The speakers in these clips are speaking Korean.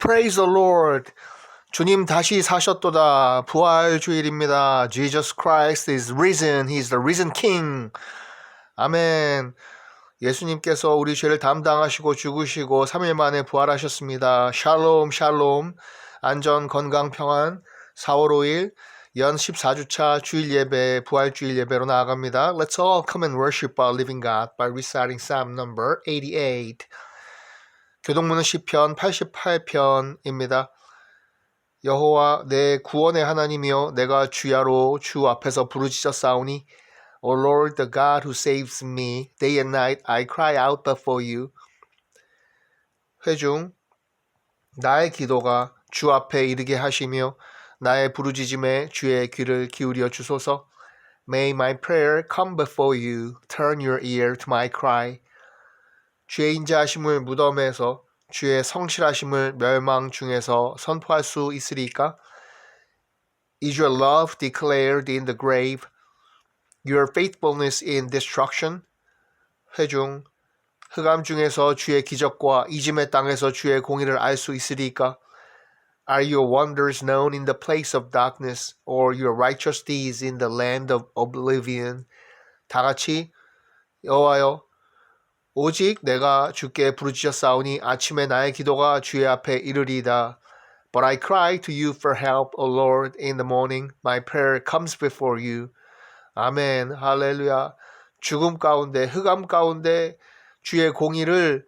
Praise the Lord. 주님 다시 사셨도다. 부활주일입니다. Jesus Christ is risen. He is the risen King. 아멘. 예수님께서 우리 죄를 담당하시고 죽으시고 3일 만에 부활하셨습니다. 샬롬 샬롬. 안전 건강 평안. 4월 5일 연 14주차 주일 예배 부활주일 예배로 나아갑니다. Let's all come and worship our living God by reciting Psalm number 88. 교동문은 시편 88편입니다. 여호와 내 구원의 하나님이여 내가 주야로 주 앞에서 부르짖었사오니 O Lord the God who saves me day and night I cry out before you. 회중 나의 기도가 주 앞에 이르게 하시며 나의 부르짖음에 주의 귀를 기울여 주소서. May my prayer come before you. Turn your ear to my cry. 주의 인자하심을 무덤에서 주의 성실하심을 멸망 중에서 선포할 수 있으리까? Is your love declared in the grave, your faithfulness in destruction? 회중, 흑암 중에서 주의 기적과 이짐의 땅에서 주의 공의를 알 수 있으리까? Are your wonders known in the place of darkness, or your righteous deeds in the land of oblivion? 다 같이 여호와여, 오직 내가 주께 부르짖었사오니 아침에 나의 기도가 주의 앞에 이르리이다. But I cry to you for help, O Lord, in the morning. My prayer comes before you. 아멘, 할렐루야. 죽음 가운데, 흑암 가운데 주의 공의를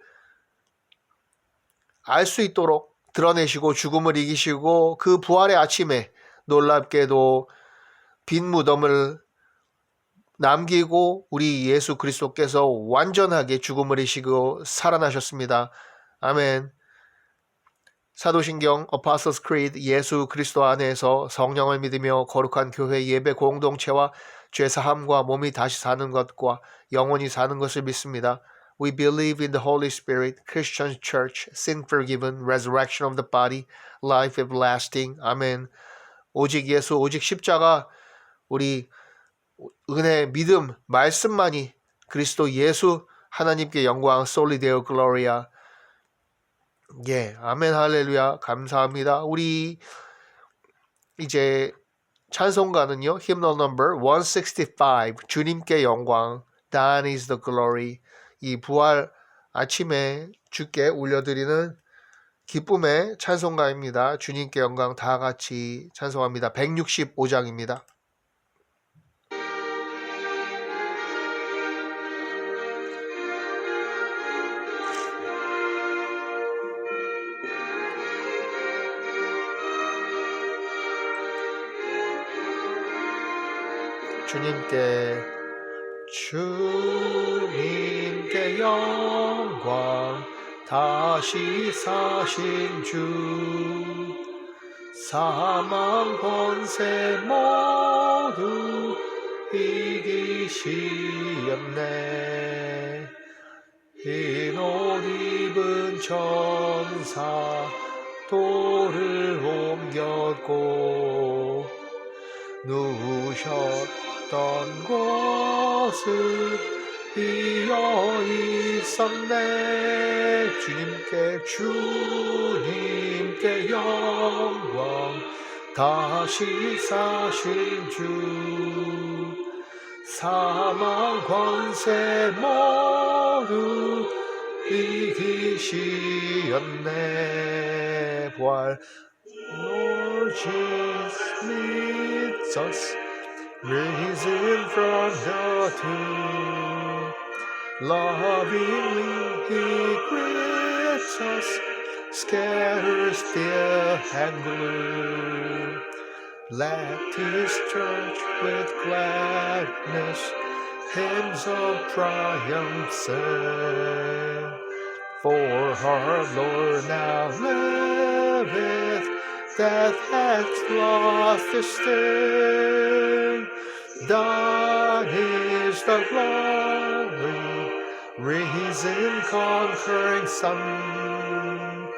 알 수 있도록 드러내시고 죽음을 이기시고 그 부활의 아침에 놀랍게도 빈 무덤을 남기고 우리 예수 그리스도께서 완전하게 죽음을 이기시고 살아나셨습니다. 아멘. 사도신경 Apostles' Creed 예수 그리스도 안에서 성령을 믿으며 거룩한 교회 예배 공동체와 죄사함과 몸이 다시 사는 것과 영원히 사는 것을 믿습니다. We believe in the Holy Spirit, Christian Church, sin forgiven, resurrection of the body, life everlasting. 아멘. 오직 예수, 오직 십자가, 우리 은혜, 믿음, 말씀만이 그리스도 예수 하나님께 영광 솔리데오 글로리아. 예, 아멘 할렐루야. 감사합니다. 우리 이제 찬송가는요. hymnal number 165 주님께 영광 Thine is the glory. 이 부활 아침에 주께 올려드리는 기쁨의 찬송가입니다. 주님께 영광 다 같이 찬송합니다. 165장입니다. 주님께 영광 다시 사신 주 사망 권세 모두 이기시었네. 흰 옷 입은 천사 돌을 옮겼고 누우셨던 곳은 비어 있었네. 주님께 영광 다시 사신 주 사망 권세 모두 이기시었네. 부활 Lord Jesus meets us, risen from the tomb. Lovingly He greets us, scatters fear and gloom. Let His church with gladness hymns of triumph sing. For our Lord now liveth, death hath lost its sting. Thine is the glory, risen conquering Son.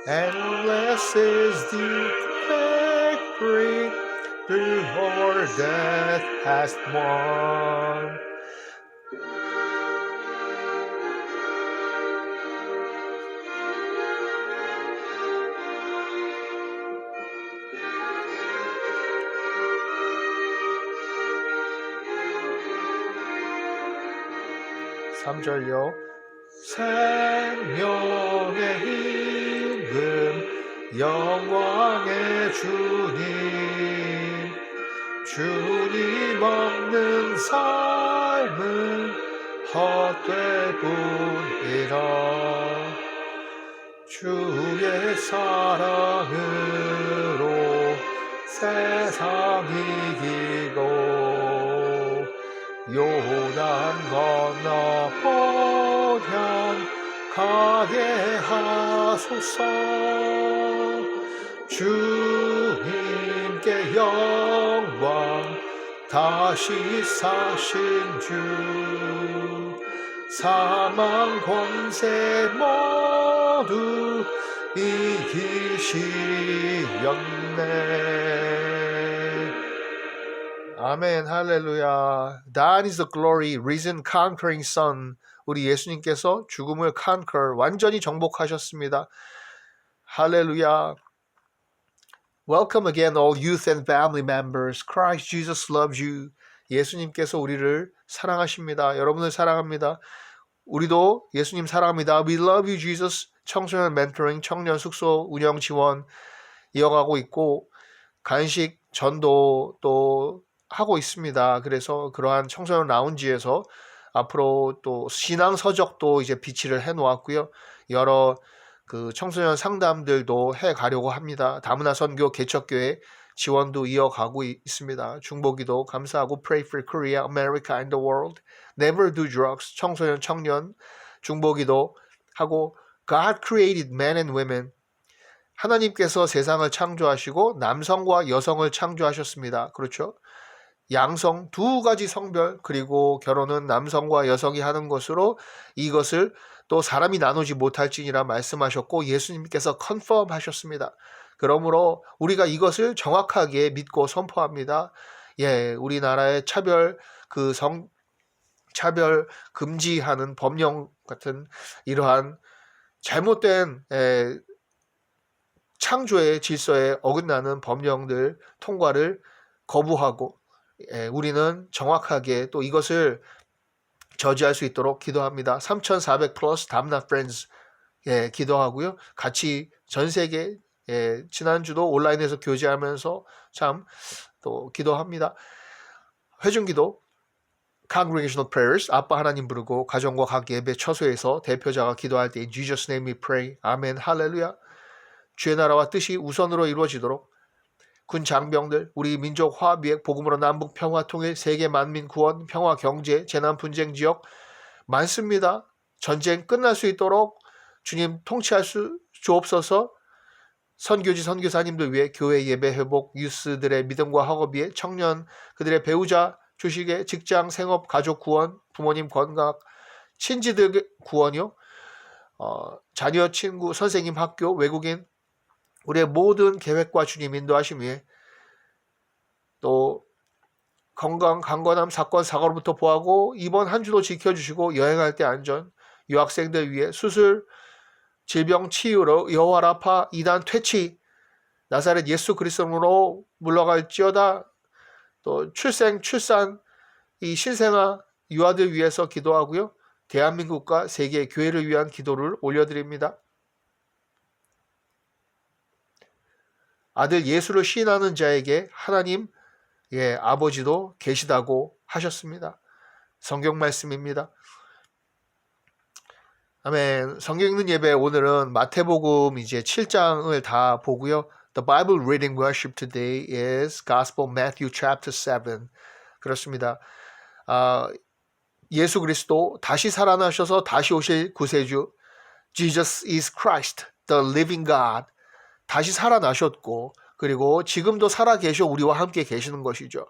Endless is the victory, through our death hast won. 3절요. 생명의 힘은 영광의 주님 없는 삶은 헛될 뿐이라. 주의 사랑으로 세상 이기고 요단 건너 본향 가게 하소서. 주님께 영광 다시 사신 주 사망 권세 모두 이기시렸네. 아멘, 할렐루야. That is the glory, risen conquering son. 우리 예수님께서 죽음을 conquer, 완전히 정복하셨습니다. 할렐루야. Welcome again all youth and family members. Christ Jesus loves you. 예수님께서 우리를 사랑하십니다. 여러분을 사랑합니다. 우리도 예수님 사랑합니다. We love you, Jesus. 청소년 멘토링, 청년 숙소 운영 지원 이어가고 있고 간식 전도 또 하고 있습니다. 그래서 그러한 청소년 라운지에서 앞으로 또 신앙 서적도 이제 비치를 해 놓았고요. 여러 그 청소년 상담들도 해 가려고 합니다. 다문화 선교 개척교회 지원도 이어가고 있습니다. 중보기도 감사하고 Pray for Korea, America and the world. Never do drugs. 청소년 청년 중보기도 하고 God created men and women. 하나님께서 세상을 창조하시고 남성과 여성을 창조하셨습니다. 그렇죠? 양성 두 가지 성별 그리고 결혼은 남성과 여성이 하는 것으로 이것을 또 사람이 나누지 못할지니라 말씀하셨고 예수님께서 컨펌 하셨습니다. 그러므로 우리가 이것을 정확하게 믿고 선포합니다. 예, 우리나라의 차별 차별 금지하는 법령 같은 이러한 잘못된 창조의 질서에 어긋나는 법령들 통과를 거부하고 우리는 정확하게 또 이것을 저지할 수 있도록 기도합니다. 3,400 플러스 담나 프렌즈 기도하고요. 같이 전 세계 지난주도 온라인에서 교제하면서 참 또 기도합니다. 회중기도 Congregational Prayers 아빠 하나님 부르고 가정과 각 예배 처소에서 대표자가 기도할 때 In Jesus' name we pray. 아멘 할렐루야. 주의 나라와 뜻이 우선으로 이루어지도록 군 장병들, 우리 민족 화합위액 복음으로 남북 평화 통일, 세계 만민 구원, 평화 경제, 재난 분쟁 지역 많습니다. 전쟁 끝날 수 있도록 주님 통치할 수 주옵소서. 선교지 선교사님들 위해 교회 예배 회복, 유스들의 믿음과 학업 위해 청년 그들의 배우자 주식의 직장 생업 가족 구원, 부모님 건강, 친지들 구원이요. 자녀 친구 선생님 학교 외국인 우리의 모든 계획과 주님 인도하심 위해 또 건강 강건함 사건 사고로부터 보호하고 이번 한 주도 지켜주시고 여행할 때 안전 유학생들 위해 수술 질병 치유로 여호와 라파 이단 퇴치 나사렛 예수 그리스도로 물러갈지어다. 또 출산 이 신생아 유아들 위해서 기도하고요. 대한민국과 세계 교회를 위한 기도를 올려드립니다. 아들 예수를 시인하는 자에게 하나님 아버지도 계시다고 하셨습니다. 성경 말씀입니다. 아멘. 성경 읽는 예배 오늘은 마태복음 이제 7장을 다 보고요. The Bible reading worship today is Gospel Matthew chapter 7. 그렇습니다. 예수 그리스도 다시 살아나셔서 다시 오실 구세주 Jesus is Christ, the living God. 다시 살아나셨고 그리고 지금도 살아계셔 우리와 함께 계시는 것이죠.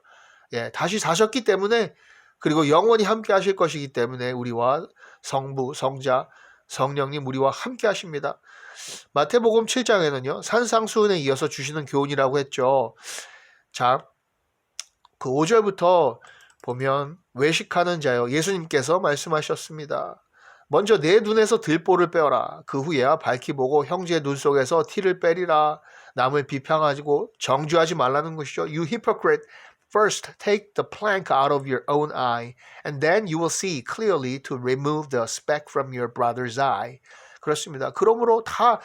다시 사셨기 때문에 그리고 영원히 함께 하실 것이기 때문에 우리와 성부, 성자, 성령님 우리와 함께 하십니다. 마태복음 7장에는요. 산상수훈에 이어서 주시는 교훈이라고 했죠. 자, 그 5절부터 보면 외식하는 자여 예수님께서 말씀하셨습니다. 먼저 내 눈에서 들보를 빼어라. 그 후에야 밝히 보고 형제의 눈 속에서 티를 빼리라. 남을 비평하고 정죄하지 말라는 것이죠. You hypocrite, First, take the plank out of your own eye, and then you will see clearly to remove the speck from your brother's eye. 그렇습니다. 그러므로 다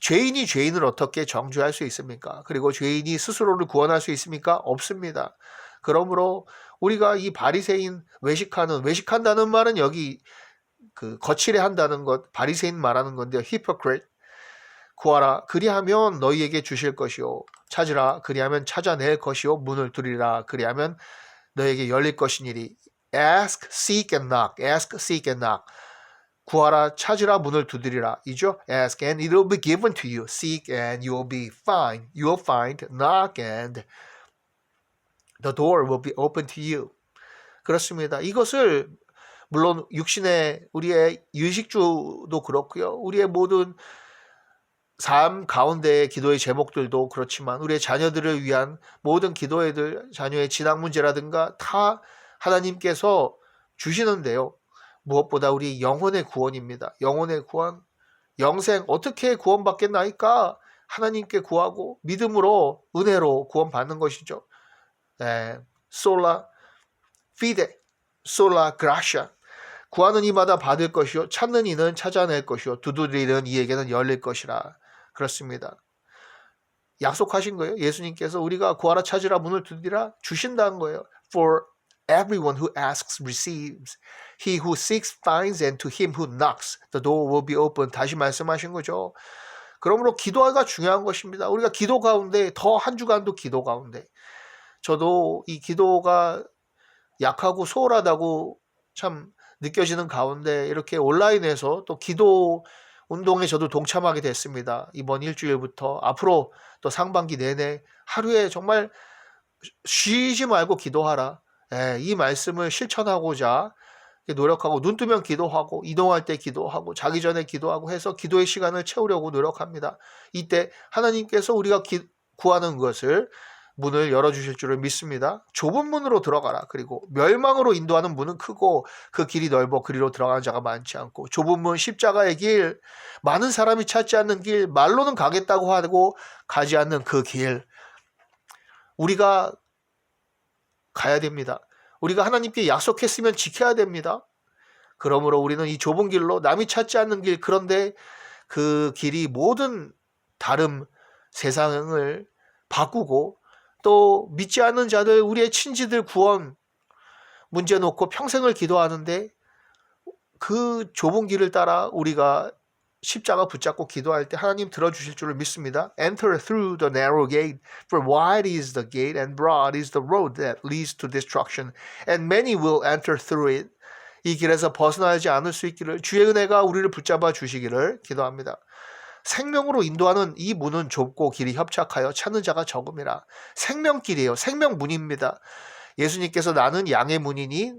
죄인이 죄인을 어떻게 정죄할 수 있습니까? 그리고 죄인이 스스로를 구원할 수 있습니까? 없습니다. 그러므로 우리가 이 바리새인 외식한다는 말은 여기 그 거칠게 한다는 것, 바리새인 말하는 건데요. hypocrite. 구하라 그리하면 너희에게 주실 것이요 찾으라 그리하면 찾아낼 것이요 문을 두리라 그리하면 너희에게 열릴 것이니리. ask, seek and knock. ask, seek and knock. 구하라 찾으라 문을 두드리라 이죠. ask and it will be given to you. seek and you will be find. You will find. knock and the door will be open to you. 그렇습니다. 이것을 물론 육신의 우리의 유식주도 그렇고요. 우리의 모든 삶 가운데의 기도의 제목들도 그렇지만 우리의 자녀들을 위한 모든 기도회들, 자녀의 진학 문제라든가 다 하나님께서 주시는데요. 무엇보다 우리 영혼의 구원입니다. 영혼의 구원, 영생 어떻게 구원받겠나이까? 하나님께 구하고 믿음으로 은혜로 구원받는 것이죠. 솔라 피데, 솔라 그라샤. 구하는 이마다 받을 것이요 찾는 이는 찾아낼 것이요 두드리는 이에게는 열릴 것이라. 그렇습니다. 약속하신 거예요. 예수님께서 우리가 구하라 찾으라 문을 두드리라 주신다는 거예요. For everyone who asks receives. He who seeks finds and to him who knocks the door will be open. 다시 말씀하신 거죠. 그러므로 기도가 중요한 것입니다. 우리가 기도 가운데 더 한 주간도 기도 가운데 저도 이 기도가 약하고 소홀하다고 참 느껴지는 가운데 이렇게 온라인에서 또 기도 운동에 저도 동참하게 됐습니다. 이번 일주일부터 앞으로 또 상반기 내내 하루에 정말 쉬지 말고 기도하라. 이 말씀을 실천하고자 노력하고 눈 뜨면 기도하고 이동할 때 기도하고 자기 전에 기도하고 해서 기도의 시간을 채우려고 노력합니다. 이때 하나님께서 우리가 구하는 것을 문을 열어주실 줄을 믿습니다. 좁은 문으로 들어가라. 그리고 멸망으로 인도하는 문은 크고 그 길이 넓어 그리로 들어가는 자가 많지 않고 좁은 문 십자가의 길, 많은 사람이 찾지 않는 길, 말로는 가겠다고 하고 가지 않는 그 길 우리가 가야 됩니다. 우리가 하나님께 약속했으면 지켜야 됩니다. 그러므로 우리는 이 좁은 길로 남이 찾지 않는 길 그런데 그 길이 모든 다른 세상을 바꾸고 또 믿지 않는 자들 우리의 친지들 구원 문제 놓고 평생을 기도하는데 그 좁은 길을 따라 우리가 십자가 붙잡고 기도할 때 하나님 들어주실 줄을 믿습니다. Enter through the narrow gate, for wide is the gate and broad is the road that leads to destruction, and many will enter through it. 이 길에서 벗어나지 않을 수 있기를 주의 은혜가 우리를 붙잡아 주시기를 기도합니다. 생명으로 인도하는 이 문은 좁고 길이 협착하여 찾는 자가 적음이라. 생명길이에요. 생명문입니다. 예수님께서 나는 양의 문이니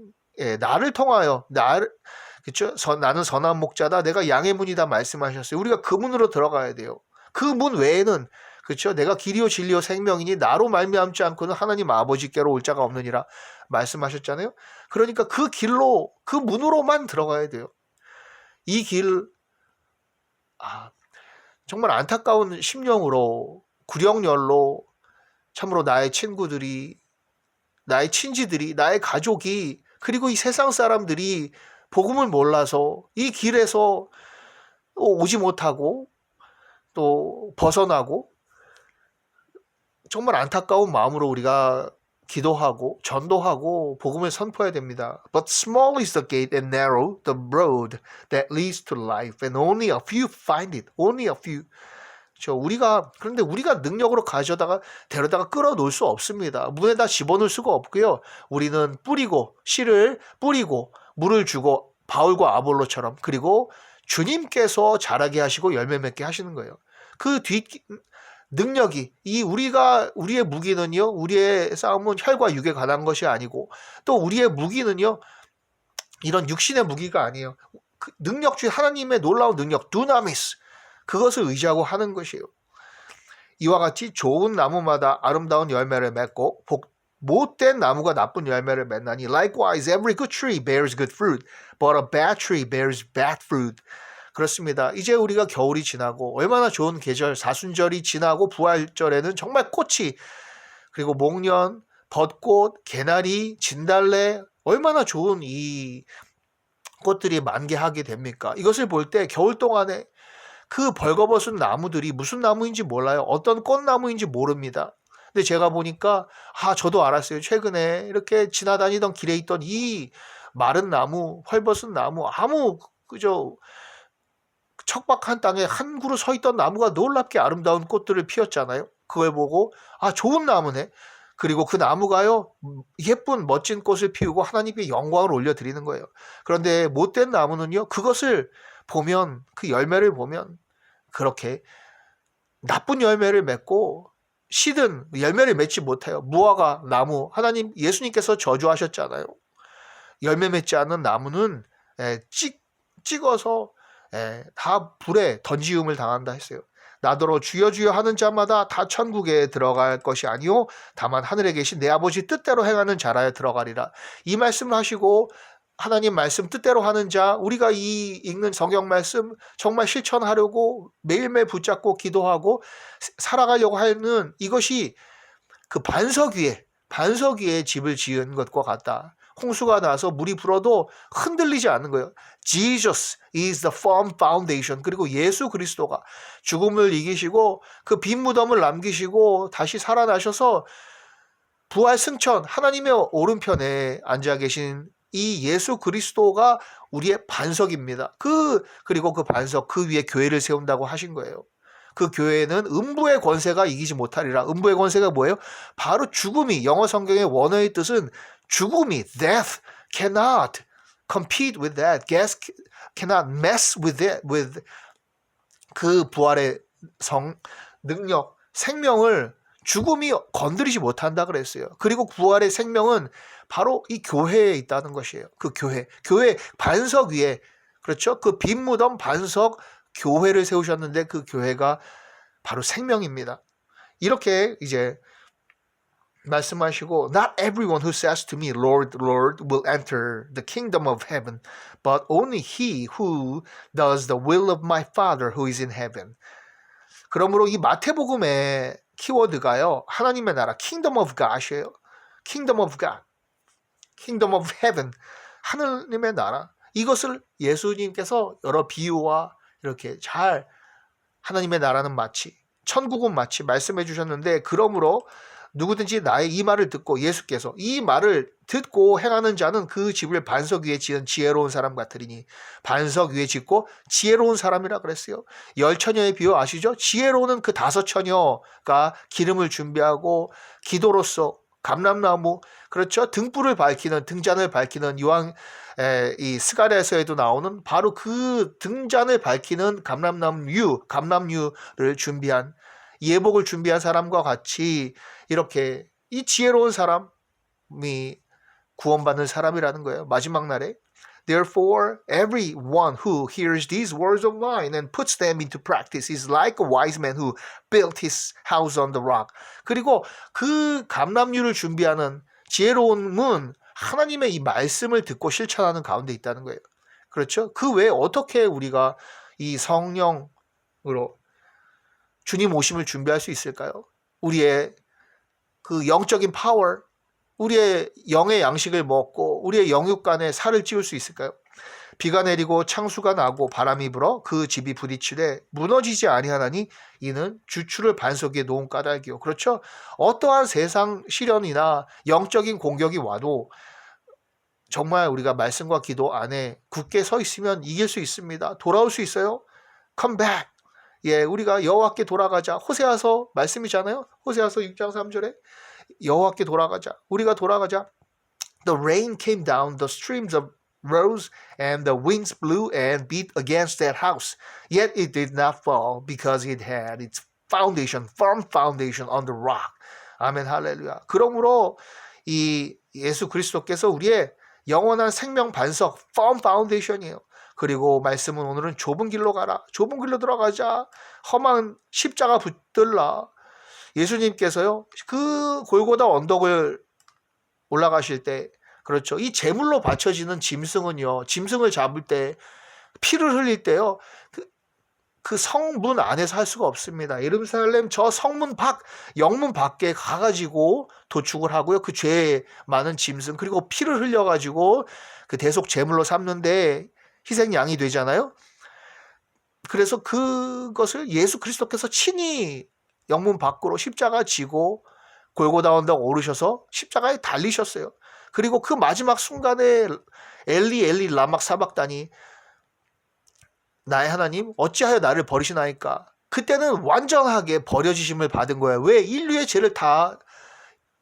나를 통하여 그렇죠? 나는 선한 목자다. 내가 양의 문이다 말씀하셨어요. 우리가 그 문으로 들어가야 돼요. 그 문 외에는 그렇죠? 내가 길이요 진리요 생명이니 나로 말미암지 않고는 하나님 아버지께로 올 자가 없느니라 말씀하셨잖아요. 그러니까 그 길로 그 문으로만 들어가야 돼요. 이 길 정말 안타까운 심령으로 구령열로 참으로 나의 친구들이 나의 친지들이 나의 가족이 그리고 이 세상 사람들이 복음을 몰라서 이 길에서 오지 못하고 또 벗어나고 정말 안타까운 마음으로 우리가 기도하고 전도하고 복음을 선포해야 됩니다. But small is the gate and narrow the road that leads to life and only a few find it. Only a few. 그런데 우리가 능력으로 데려다가 끌어놓을 수 없습니다. 문에다 집어넣을 수가 없고요. 우리는 씨를 뿌리고 물을 주고 바울과 아볼로처럼 그리고 주님께서 자라게 하시고 열매 맺게 하시는 거예요. 그 능력이 우리의 무기는요. 우리의 싸움은 혈과 육에 관한 것이 아니고 또 우리의 무기는요. 이런 육신의 무기가 아니에요. 그 능력 중에 하나님의 놀라운 능력 두나미스 그것을 의지하고 하는 것이에요. 이와 같이 좋은 나무마다 아름다운 열매를 맺고 못된 나무가 나쁜 열매를 맺나니 likewise every good tree bears good fruit but a bad tree bears bad fruit. 그렇습니다. 이제 우리가 겨울이 지나고 얼마나 좋은 계절 사순절이 지나고 부활절에는 정말 꽃이 그리고 목련 벚꽃, 개나리, 진달래 얼마나 좋은 이 꽃들이 만개하게 됩니까? 이것을 볼 때 겨울 동안에 그 벌거벗은 나무들이 무슨 나무인지 몰라요. 어떤 꽃나무인지 모릅니다. 근데 제가 보니까 저도 알았어요. 최근에 이렇게 지나다니던 길에 있던 이 마른 나무, 헐벗은 나무, 아무 그저 척박한 땅에 한 그루 서 있던 나무가 놀랍게 아름다운 꽃들을 피웠잖아요. 그걸 보고 좋은 나무네. 그리고 그 나무가요 예쁜 멋진 꽃을 피우고 하나님께 영광을 올려드리는 거예요. 그런데 못된 나무는요 그것을 보면 그 열매를 보면 그렇게 나쁜 열매를 맺고 시든 열매를 맺지 못해요. 무화과 나무 하나님 예수님께서 저주하셨잖아요. 열매 맺지 않는 나무는 찍어서 다 불에 던지움을 당한다 했어요. 나더러 주여 주여 하는 자마다 다 천국에 들어갈 것이 아니요 다만 하늘에 계신 내 아버지 뜻대로 행하는 자라에 들어가리라. 이 말씀을 하시고 하나님 말씀 뜻대로 하는 자, 우리가 이 읽는 성경 말씀 정말 실천하려고 매일매일 붙잡고 기도하고 살아가려고 하는 이것이 그 반석 위에 집을 지은 것과 같다. 홍수가 나서 물이 불어도 흔들리지 않는 거예요. Jesus is the firm foundation. 그리고 예수 그리스도가 죽음을 이기시고 그 빈 무덤을 남기시고 다시 살아나셔서 부활 승천 하나님의 오른편에 앉아 계신 이 예수 그리스도가 우리의 반석입니다. 그리고 그 반석 그 위에 교회를 세운다고 하신 거예요. 그 교회는 음부의 권세가 이기지 못하리라. 음부의 권세가 뭐예요? 바로 죽음이, 영어 성경의 원어의 뜻은 죽음이, death cannot compete with that. Death cannot mess with it, with 그 부활의 능력, 생명을 죽음이 건드리지 못한다 그랬어요. 그리고 부활의 생명은 바로 이 교회에 있다는 것이에요. 그 교회 반석 위에, 그렇죠? 그 빈 무덤 반석 교회를 세우셨는데 그 교회가 바로 생명입니다. 이렇게 이제 말씀하시고 Not everyone who says to me, Lord, Lord, will enter the kingdom of heaven, but only he who does the will of my Father who is in heaven. 그러므로 이 마태복음의 키워드가요. 하나님의 나라, Kingdom of God이에요. Kingdom of God, Kingdom of Heaven, 하나님의 나라. 이것을 예수님께서 여러 비유와 이렇게 잘 하나님의 나라는 마치 천국은 마치 말씀해 주셨는데 그러므로 누구든지 나의 이 말을 듣고 예수께서 이 말을 듣고 행하는 자는 그 집을 반석 위에 지은 지혜로운 사람 같으리니 반석 위에 짓고 지혜로운 사람이라 그랬어요. 10처녀의 비유 아시죠? 지혜로운 그 5처녀가 기름을 준비하고 기도로서 감람나무, 그렇죠? 등불을 밝히는, 등잔을 밝히는 이 스가랴서에도 나오는 바로 그 등잔을 밝히는 감람유를 준비한, 예복을 준비한 사람과 같이 이렇게 이 지혜로운 사람이 구원받는 사람이라는 거예요. 마지막 날에 Therefore, everyone who hears these words of mine and puts them into practice is like a wise man who built his house on the rock. 그리고 그 감람유를 준비하는 지혜로움은 하나님의 이 말씀을 듣고 실천하는 가운데 있다는 거예요. 그렇죠? 그 외에 어떻게 우리가 이 성령으로 주님 오심을 준비할 수 있을까요? 우리의 그 영적인 파워, 우리의 영의 양식을 먹고 우리의 영육간에 살을 찌울 수 있을까요? 비가 내리고 창수가 나고 바람이 불어 그 집이 부딪히되 무너지지 아니하나니 이는 주추를 반석 위에 놓은 까닭이요. 그렇죠? 어떠한 세상 시련이나 영적인 공격이 와도 정말 우리가 말씀과 기도 안에 굳게 서 있으면 이길 수 있습니다. 돌아올 수 있어요. Come back. 우리가 여호와께 돌아가자. 호세아서 말씀이잖아요. 호세아서 6장 3절에 여호와께 돌아가자. 우리가 돌아가자. The rain came down, the streams rose, and the winds blew and beat against that house. Yet it did not fall because it had its foundation, firm foundation on the rock. 아멘, 할렐루야. 그러므로 이 예수 그리스도께서 우리의 영원한 생명 반석, firm foundation이에요. 그리고 말씀은 오늘은 좁은 길로 가라. 좁은 길로 들어가자. 험한 십자가 붙들라. 예수님께서요, 그 골고다 언덕을 올라가실 때, 그렇죠. 이 제물로 바쳐지는 짐승은요, 짐승을 잡을 때, 피를 흘릴 때요, 그 성문 안에서 할 수가 없습니다. 예루살렘 저 성문 밖, 영문 밖에 가가지고 도축을 하고요. 그 죄 많은 짐승 그리고 피를 흘려가지고 그 대속 제물로 삼는데 희생양이 되잖아요. 그래서 그것을 예수 그리스도께서 친히 영문 밖으로 십자가 지고 골고다 언덕 오르셔서 십자가에 달리셨어요. 그리고 그 마지막 순간에 엘리 엘리 라막 사박다니 나의 하나님 어찌하여 나를 버리시나이까. 그때는 완전하게 버려지심을 받은 거예요. 왜? 인류의 죄를 다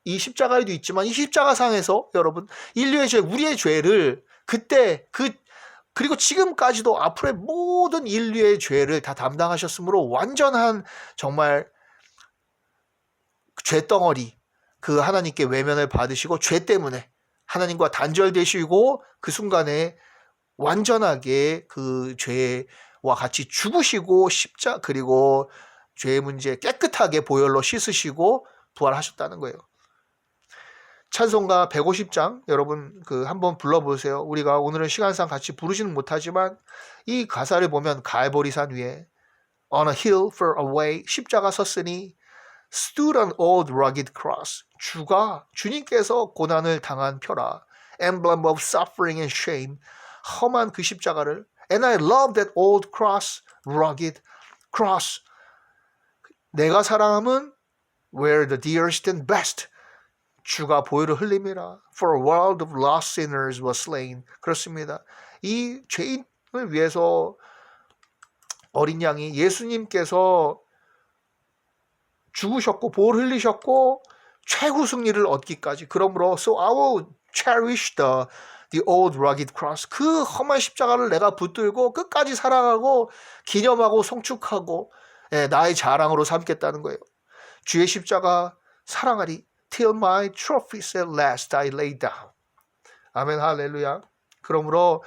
이 십자가에도 있지만 이 십자가상에서 여러분 인류의 죄, 우리의 죄를 그때 그리고 지금까지도 앞으로의 모든 인류의 죄를 다 담당하셨으므로 완전한 정말 죄덩어리 그 하나님께 외면을 받으시고 죄 때문에 하나님과 단절되시고 그 순간에 완전하게 그 죄와 같이 죽으시고 그리고 죄의 문제 깨끗하게 보혈로 씻으시고 부활하셨다는 거예요. 찬송가 150장 여러분 그 한번 불러보세요. 우리가 오늘은 시간상 같이 부르지는 못하지만 이 가사를 보면 갈보리산 위에 On a hill far away 십자가 섰으니 stood an old rugged cross 주님께서 고난을 당한 표라 emblem of suffering and shame 험한 그 십자가를 and I love that old cross rugged cross 내가 사랑함은 where the dearest and best 주가 보혈을 흘림이라 for a world of lost sinners was slain 그렇습니다. 이 죄인을 위해서 어린 양이 예수님께서 죽으셨고 보혈 흘리셨고 최후 승리를 얻기까지 그러므로 so I will cherish the old rugged cross 그 험한 십자가를 내가 붙들고 끝까지 사랑하고 기념하고 송축하고 나의 자랑으로 삼겠다는 거예요. 주의 십자가 사랑하리 till my trophies at last I lay down. 아멘 할렐루야. 그러므로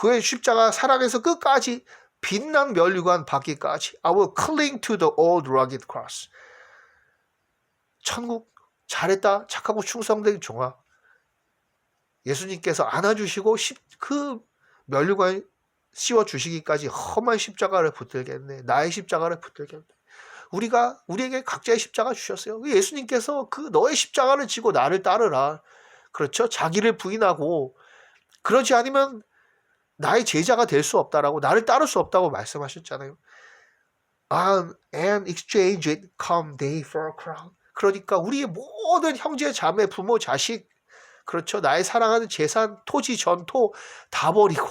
그의 십자가 사랑에서 끝까지 빛난 면류관 받기까지 I will cling to the old rugged cross. 천국 잘했다 착하고 충성된 종아 예수님께서 안아주시고 그 면류관 씌워주시기까지 험한 십자가를 붙들겠네. 나의 십자가를 붙들겠네. 우리에게 각자의 십자가 주셨어요. 예수님께서 그 너의 십자가를 지고 나를 따르라. 그렇죠? 자기를 부인하고 그러지 않으면 나의 제자가 될 수 없다라고 나를 따를 수 없다고 말씀하셨잖아요. And exchange it come day for a crown. 그러니까 우리의 모든 형제, 자매, 부모, 자식 그렇죠? 나의 사랑하는 재산, 토지, 전토 다 버리고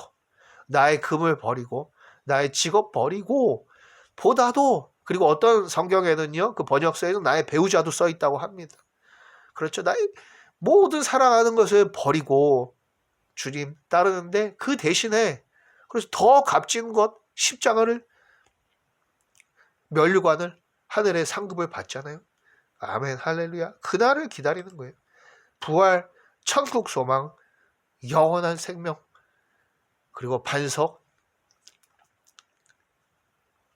나의 금을 버리고 나의 직업 버리고 보다도 그리고 어떤 성경에는요. 그 번역서에는 나의 배우자도 써 있다고 합니다. 그렇죠? 나의 모든 사랑하는 것을 버리고 주님 따르는데 그 대신에 그래서 더 값진 것 십자가를 면류관을 하늘의 상급을 받잖아요. 아멘 할렐루야. 그날을 기다리는 거예요. 부활, 천국 소망, 영원한 생명 그리고 반석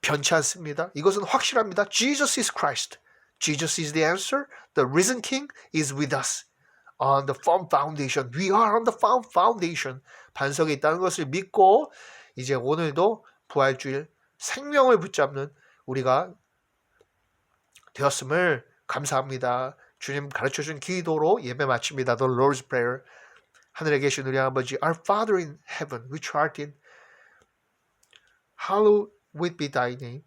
변치 않습니다. 이것은 확실합니다. Jesus is Christ. Jesus is the answer. The risen King is with us. On the firm foundation. We are on the firm foundation. 반석에 있다는 것을 믿고 이제 오늘도 부활주일 생명을 붙잡는 우리가 되었음을 감사합니다. 주님 가르쳐준 기도로 예배 마칩니다. The Lord's Prayer. 하늘에 계신 우리 아버지 Our Father in heaven, which art in hallowed be thy name.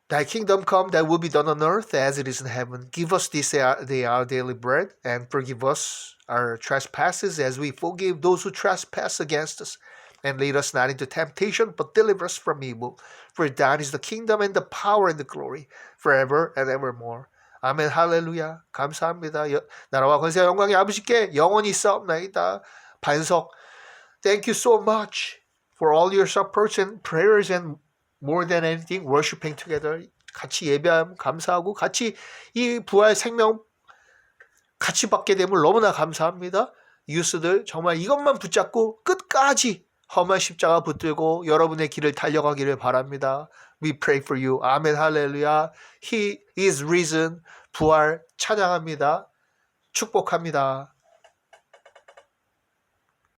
Thy kingdom come, thy will be done on earth as it is in heaven. Give us this day our daily bread, and forgive us our trespasses as we forgive those who trespass against us. And lead us not into temptation, but deliver us from evil. For thine is the kingdom and the power and the glory, forever and evermore. 아멘 할렐루야. 감사합니다. 나라와 권세와 영광이 아버지께 영원히 있사옵나이다. 반석. Thank you so much for all your supports and prayers and more than anything, worshiping together. 같이 예배함 감사하고 같이 이 부활 생명 같이 받게 됨을 너무나 감사합니다. 유스들 정말 이것만 붙잡고 끝까지 험한 십자가 붙들고 여러분의 길을 달려가기를 바랍니다. We pray for you. 아멘 할렐루야. He is risen. 부활 찬양합니다. 축복합니다.